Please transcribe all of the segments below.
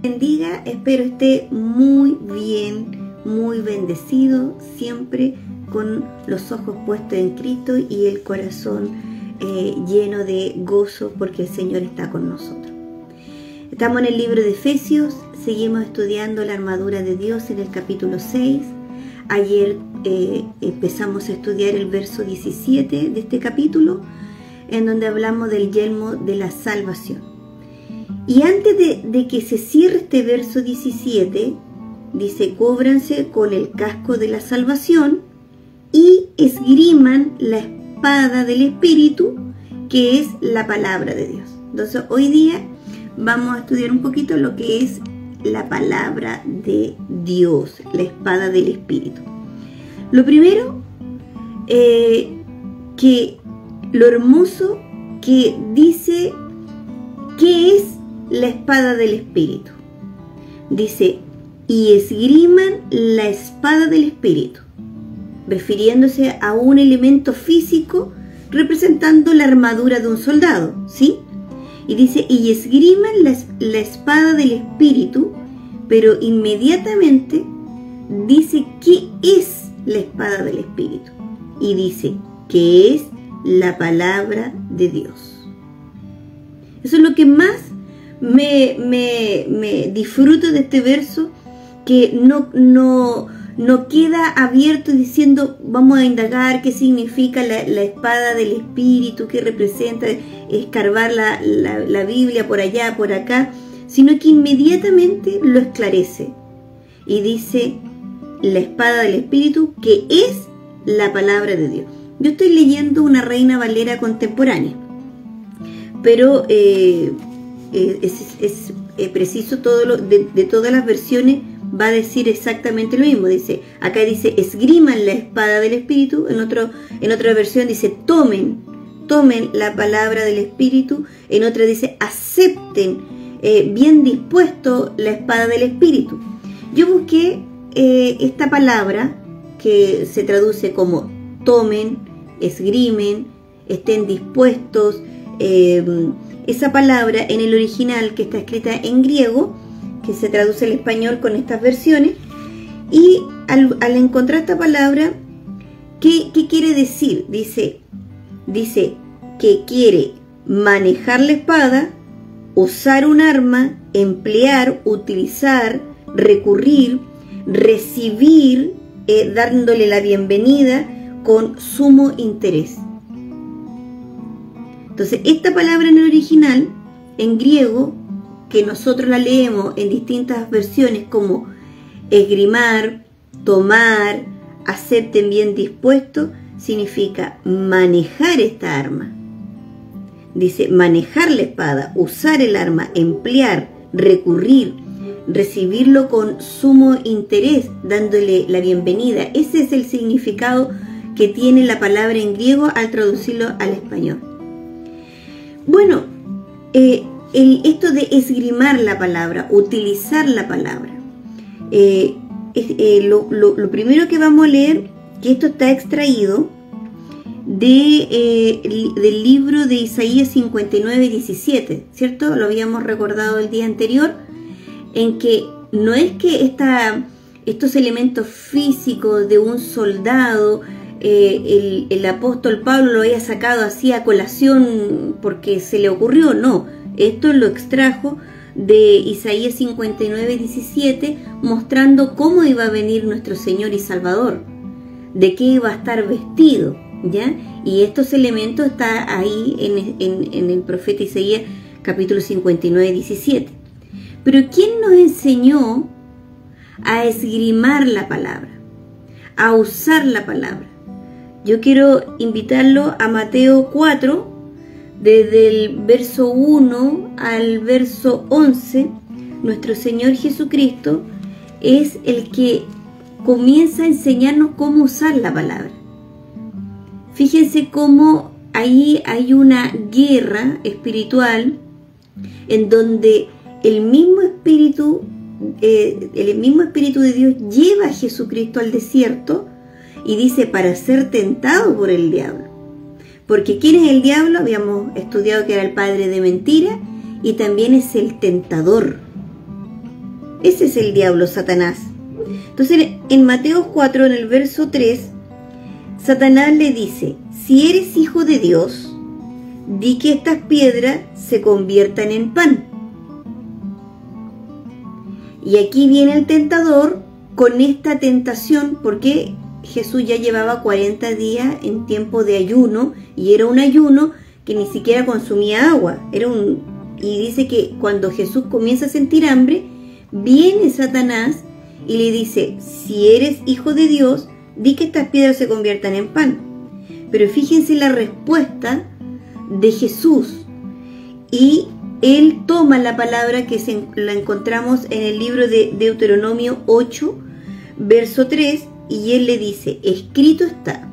Bendiga, espero esté muy bien, muy bendecido, siempre con los ojos puestos en Cristo y el corazón lleno de gozo porque el Señor está con nosotros. Estamos en el libro de Efesios, seguimos estudiando la armadura de Dios en el capítulo 6. Ayer empezamos a estudiar el verso 17 de este capítulo, en donde hablamos del yelmo de la salvación. Y antes de que se cierre este verso 17, dice: cúbranse con el casco de la salvación y esgriman la espada del Espíritu, que es la palabra de Dios. Entonces hoy día vamos a estudiar un poquito lo que es la palabra de Dios, la espada del Espíritu. Lo primero, que lo hermoso que dice ¿qué es la espada del Espíritu? Dice: y esgriman la espada del Espíritu, refiriéndose a un elemento físico representando la armadura de un soldado, ¿sí? Y dice: y esgriman la espada del Espíritu, pero inmediatamente dice ¿qué es la espada del Espíritu? Y dice que es la palabra de Dios. Eso es lo que más me disfruto de este verso, que no queda abierto diciendo vamos a indagar qué significa la espada del Espíritu, qué representa, escarbar la Biblia por allá, por acá, sino que inmediatamente lo esclarece y dice la espada del Espíritu, que es la palabra de Dios. Yo estoy leyendo una Reina Valera contemporánea, pero es preciso de todas las versiones va a decir exactamente lo mismo. Dice, acá dice esgriman la espada del Espíritu, en otra versión dice tomen la palabra del Espíritu, en otra dice acepten bien dispuesto la espada del Espíritu. Yo busqué esta palabra que se traduce como tomen, esgrimen, estén dispuestos. Esa palabra en el original, que está escrita en griego, que se traduce al español con estas versiones, y al encontrar esta palabra, ¿qué quiere decir? Dice que quiere manejar la espada, usar un arma, emplear, utilizar, recurrir, recibir, dándole la bienvenida con sumo interés. Entonces, esta palabra en el original, en griego, que nosotros la leemos en distintas versiones como esgrimar, tomar, acepten bien dispuesto, significa manejar esta arma. Dice manejar la espada, usar el arma, emplear, recurrir, recibirlo con sumo interés, dándole la bienvenida. Ese es el significado que tiene la palabra en griego al traducirlo al español. Bueno, esto de esgrimar la palabra, utilizar la palabra, lo primero que vamos a leer, que esto está extraído del libro de Isaías 59, 17, ¿cierto? Lo habíamos recordado el día anterior, en que no es que estos elementos físicos de un soldado, el apóstol Pablo lo haya sacado así a colación porque se le ocurrió, no. Esto lo extrajo de Isaías 59, 17, mostrando cómo iba a venir nuestro Señor y Salvador, de qué iba a estar vestido, ¿ya? Y estos elementos están ahí en el profeta Isaías capítulo 59, 17. Pero ¿quién nos enseñó a esgrimar la palabra, a usar la palabra? Yo quiero invitarlo a Mateo 4, desde el verso 1 al verso 11. Nuestro Señor Jesucristo es el que comienza a enseñarnos cómo usar la palabra. Fíjense cómo ahí hay una guerra espiritual en donde el mismo Espíritu de Dios lleva a Jesucristo al desierto y dice para ser tentado por el diablo. Porque ¿quién es el diablo? Habíamos estudiado que era el padre de mentira y también es el tentador. Ese es el diablo, Satanás. Entonces, en Mateo 4, en el verso 3, Satanás le dice: si eres hijo de Dios, di que estas piedras se conviertan en pan. Y aquí viene el tentador con esta tentación, porque Jesús ya llevaba 40 días en tiempo de ayuno, y era un ayuno que ni siquiera consumía agua. Y dice que cuando Jesús comienza a sentir hambre, viene Satanás y le dice: si eres hijo de Dios, di que estas piedras se conviertan en pan. Pero fíjense la respuesta de Jesús, y él toma la palabra que la encontramos en el libro de Deuteronomio 8, verso 3, y él le dice: escrito está,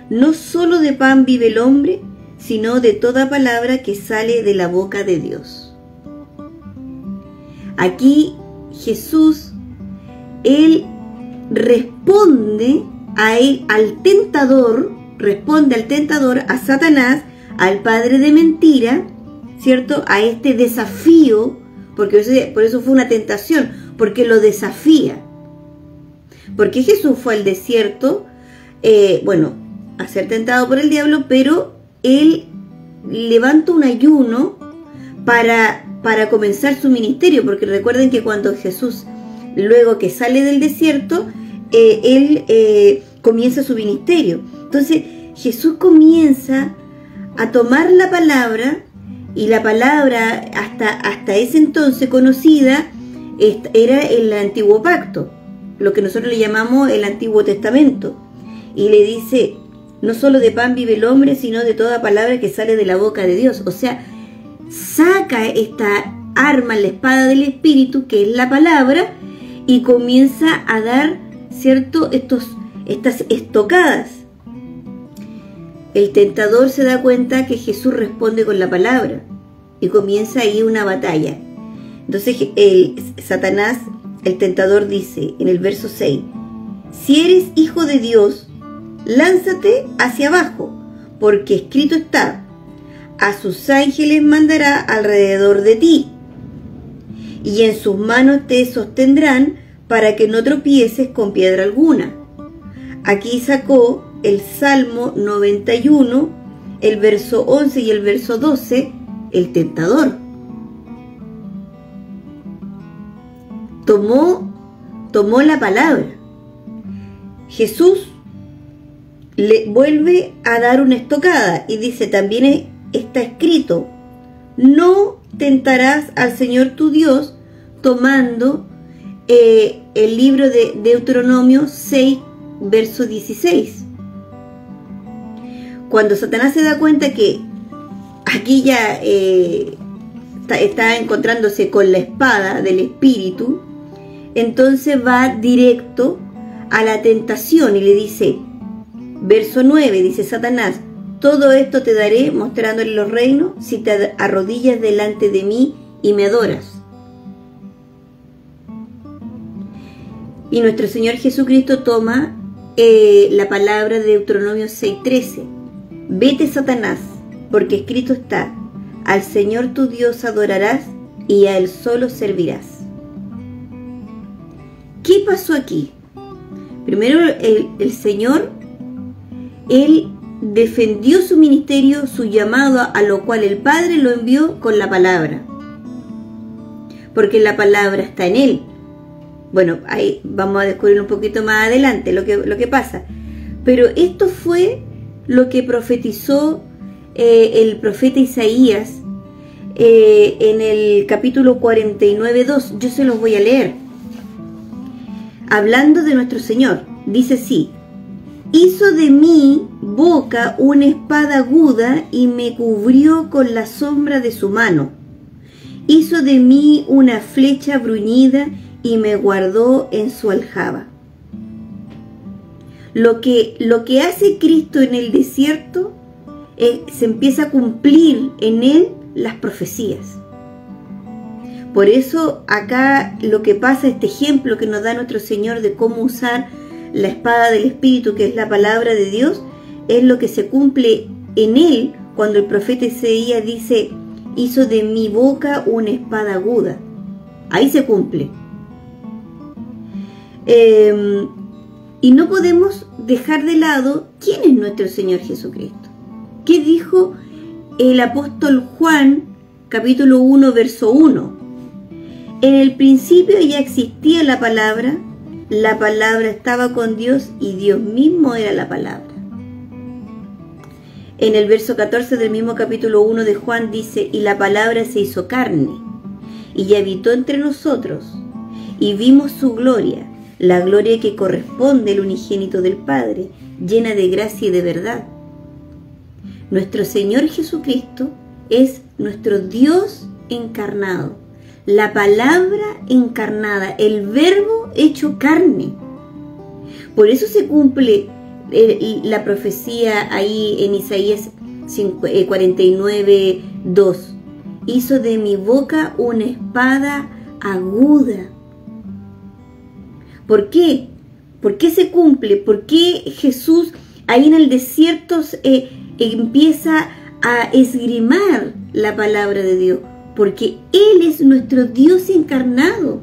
no solo de pan vive el hombre, sino de toda palabra que sale de la boca de Dios. Aquí Jesús, él responde al tentador, a Satanás, al padre de mentira, ¿cierto? A este desafío, porque por eso fue una tentación, porque lo desafía. Porque Jesús fue al desierto, a ser tentado por el diablo, pero él levanta un ayuno para comenzar su ministerio, porque recuerden que cuando Jesús, luego que sale del desierto, él comienza su ministerio. Entonces Jesús comienza a tomar la palabra, y la palabra hasta ese entonces conocida era el Antiguo Pacto, lo que nosotros le llamamos el Antiguo Testamento, y le dice: no solo de pan vive el hombre, sino de toda palabra que sale de la boca de Dios. O sea, saca esta arma, la espada del Espíritu, que es la palabra, y comienza a dar, ¿cierto?, estas estocadas. El tentador se da cuenta que Jesús responde con la palabra, y comienza ahí una batalla. Entonces Satanás, el tentador, dice en el verso 6: si eres hijo de Dios, lánzate hacia abajo, porque escrito está: a sus ángeles mandará alrededor de ti, y en sus manos te sostendrán para que no tropieces con piedra alguna. Aquí sacó el Salmo 91, el verso 11 y el verso 12, el tentador. Tomó la palabra. Jesús le vuelve a dar una estocada y dice: también está escrito: no tentarás al Señor tu Dios, tomando el libro de Deuteronomio 6, verso 16. Cuando Satanás se da cuenta que aquí ya está encontrándose con la espada del Espíritu, entonces va directo a la tentación y le dice, verso 9, dice Satanás: todo esto te daré mostrándole los reinos si te arrodillas delante de mí y me adoras. Y nuestro Señor Jesucristo toma la palabra de Deuteronomio 6:13: vete, Satanás, porque escrito está: al Señor tu Dios adorarás y a Él solo servirás. ¿Qué pasó aquí? Primero el Señor, Él defendió su ministerio, su llamado, a lo cual el Padre lo envió con la palabra, porque la palabra está en Él. Bueno, ahí vamos a descubrir un poquito más adelante lo que pasa. Pero esto fue lo que profetizó el profeta Isaías en el capítulo 49:2. Yo se los voy a leer. Hablando de nuestro Señor, dice así: hizo de mi boca una espada aguda y me cubrió con la sombra de su mano. Hizo de mí una flecha bruñida y me guardó en su aljaba. Lo que hace Cristo en el desierto, se empieza a cumplir en Él las profecías. Por eso acá lo que pasa, este ejemplo que nos da nuestro Señor de cómo usar la espada del Espíritu, que es la palabra de Dios, es lo que se cumple en Él cuando el profeta Isaías dice: hizo de mi boca una espada aguda. Ahí se cumple. Y no podemos dejar de lado quién es nuestro Señor Jesucristo. ¿Qué dijo el apóstol Juan, capítulo 1, verso 1? En el principio ya existía la palabra estaba con Dios y Dios mismo era la palabra. En el verso 14 del mismo capítulo 1 de Juan dice, y la palabra se hizo carne y habitó entre nosotros y vimos su gloria, la gloria que corresponde al unigénito del Padre, llena de gracia y de verdad. Nuestro Señor Jesucristo es nuestro Dios encarnado, la palabra encarnada, el verbo hecho carne. Por eso se cumple la profecía ahí en Isaías 49:2. Hizo de mi boca una espada aguda. ¿Por qué? ¿Por qué se cumple? ¿Por qué Jesús ahí en el desierto empieza a esgrimar la palabra de Dios? Porque Él es nuestro Dios encarnado.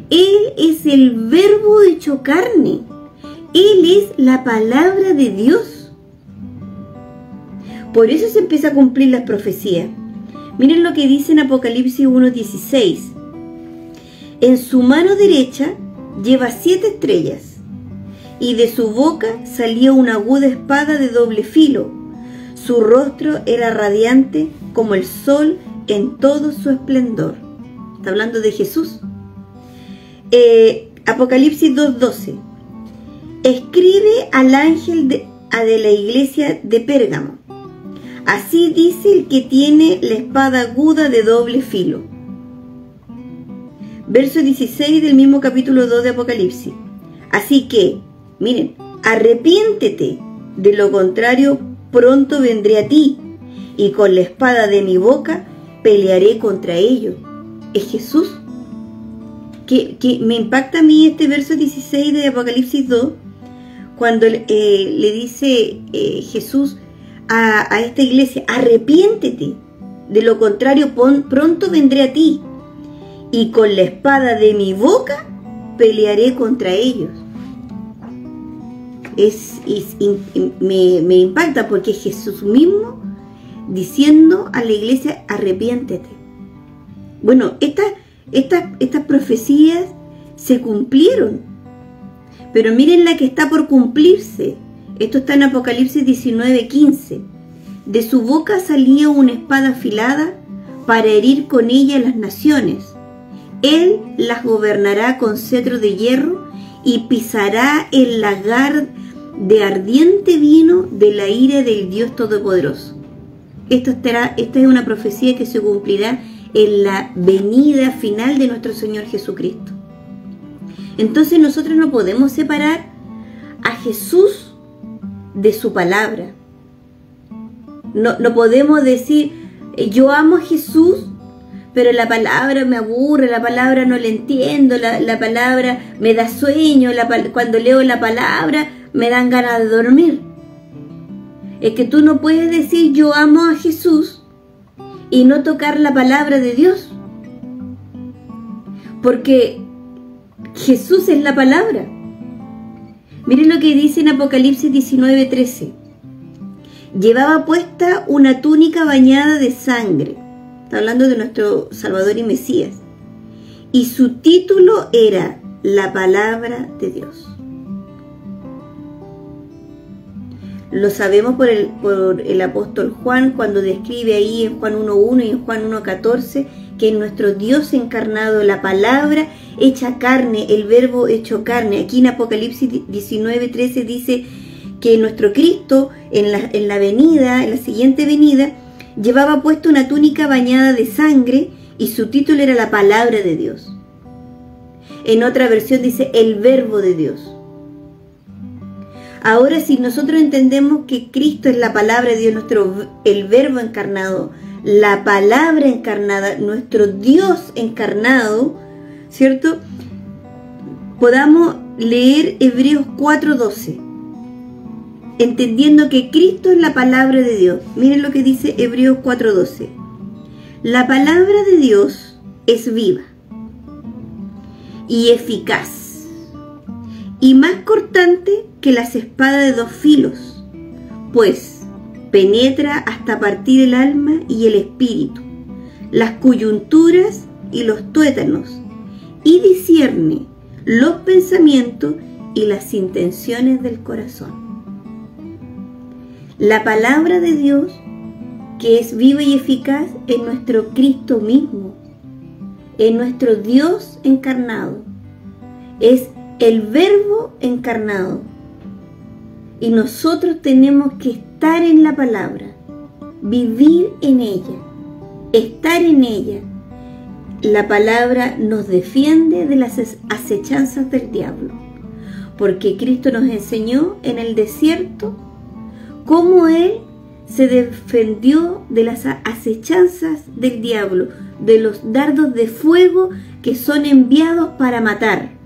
Él es el verbo hecho carne. Él es la palabra de Dios. Por eso se empieza a cumplir las profecías. Miren lo que dice en Apocalipsis 1:16. En su mano derecha lleva 7 estrellas, y de su boca salía una aguda espada de doble filo. Su rostro era radiante como el sol en todo su esplendor. Está hablando de Jesús. Apocalipsis 2:12. Escribe al ángel de la iglesia de Pérgamo. Así dice el que tiene la espada aguda de doble filo. Verso 16 del mismo capítulo 2 de Apocalipsis. Así que, miren, arrepiéntete, de lo contrario pronto vendré a ti, y con la espada de mi boca pelearé contra ellos. Es Jesús. Que me impacta a mí este verso 16 de Apocalipsis 2, cuando le dice Jesús a esta iglesia, arrepiéntete, de lo contrario pronto vendré a ti, y con la espada de mi boca pelearé contra ellos. Me impacta porque es Jesús mismo diciendo a la iglesia, arrepiéntete. Bueno, estas profecías se cumplieron, pero miren la que está por cumplirse. Esto está en Apocalipsis 19:15. De su boca salía una espada afilada para herir con ella las naciones. Él las gobernará con cetro de hierro y pisará el lagar de ardiente vino de la ira del Dios Todopoderoso. Esta es una profecía que se cumplirá en la venida final de nuestro Señor Jesucristo. Entonces nosotros no podemos separar a Jesús de su palabra. No podemos decir, yo amo a Jesús, pero la palabra me aburre, la palabra no la entiendo, la palabra me da sueño, cuando leo la palabra me dan ganas de dormir. Es que tú no puedes decir yo amo a Jesús y no tocar la palabra de Dios, porque Jesús es la palabra. Miren lo que dice en Apocalipsis 19:13. Llevaba puesta una túnica bañada de sangre. Está hablando de nuestro Salvador y Mesías. Y su título era la palabra de Dios. Lo sabemos por el apóstol Juan, cuando describe ahí en Juan 1:1 y en Juan 1:14 que nuestro Dios encarnado, la palabra hecha carne, el verbo hecho carne. Aquí en Apocalipsis 19:13 dice que nuestro Cristo en la siguiente venida, llevaba puesta una túnica bañada de sangre y su título era la palabra de Dios. En otra versión dice el verbo de Dios. Ahora, si nosotros entendemos que Cristo es la palabra de Dios, el verbo encarnado, la palabra encarnada, nuestro Dios encarnado, ¿cierto? Podamos leer Hebreos 4:12, entendiendo que Cristo es la palabra de Dios. Miren lo que dice Hebreos 4:12. La palabra de Dios es viva y eficaz y más cortante que las espadas de 2 filos, pues penetra hasta partir el alma y el espíritu, las coyunturas y los tuétanos, y discierne los pensamientos y las intenciones del corazón. La palabra de Dios, que es viva y eficaz, es nuestro Cristo mismo, es nuestro Dios encarnado, es el Verbo encarnado. Y nosotros tenemos que estar en la palabra, vivir en ella, estar en ella. La palabra nos defiende de las acechanzas del diablo, porque Cristo nos enseñó en el desierto cómo Él se defendió de las acechanzas del diablo, de los dardos de fuego que son enviados para matar.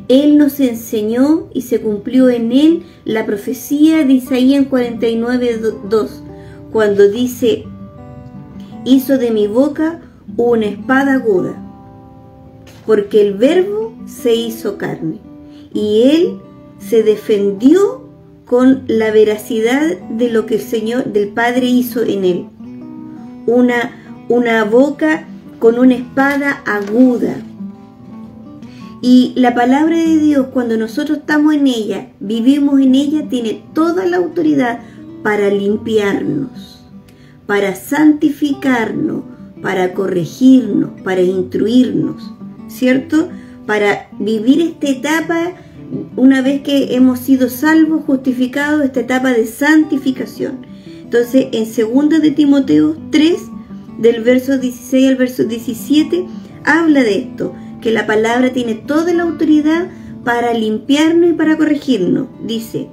Él nos enseñó y se cumplió en Él la profecía de Isaías 49:2, cuando dice: hizo de mi boca una espada aguda, porque el Verbo se hizo carne, y Él se defendió con la veracidad de lo que el Señor del Padre hizo en Él. Una boca con una espada aguda. Y la palabra de Dios, cuando nosotros estamos en ella, vivimos en ella, tiene toda la autoridad para limpiarnos, para santificarnos, para corregirnos, para instruirnos, ¿cierto? Para vivir esta etapa, una vez que hemos sido salvos, justificados, esta etapa de santificación. Entonces, en 2 de Timoteo 3, del verso 16 al verso 17, habla de esto, que la palabra tiene toda la autoridad para limpiarnos y para corregirnos. Dice: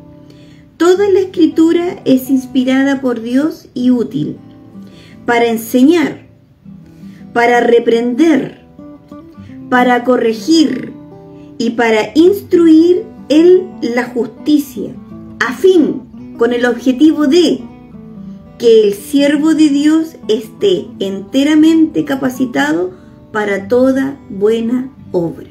toda la escritura es inspirada por Dios y útil para enseñar, para reprender, para corregir y para instruir en la justicia, a fin, con el objetivo de que el siervo de Dios esté enteramente capacitado para toda buena obra.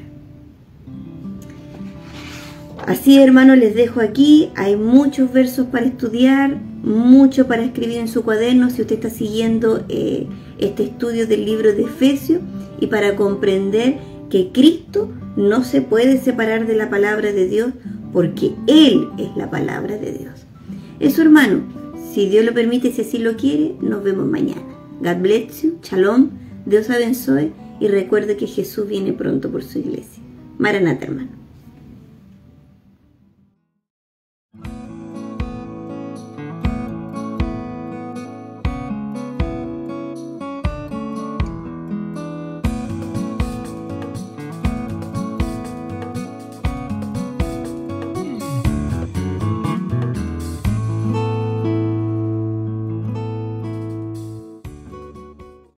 Así, hermanos, les dejo aquí. Hay muchos versos para estudiar, mucho para escribir en su cuaderno si usted está siguiendo este estudio del libro de Efesios, y para comprender que Cristo no se puede separar de la palabra de Dios, porque Él es la palabra de Dios. Eso, hermano, si Dios lo permite, si así lo quiere, nos vemos mañana. God bless you, shalom, Dios abençoe, y recuerde que Jesús viene pronto por su iglesia. Maranata, hermano.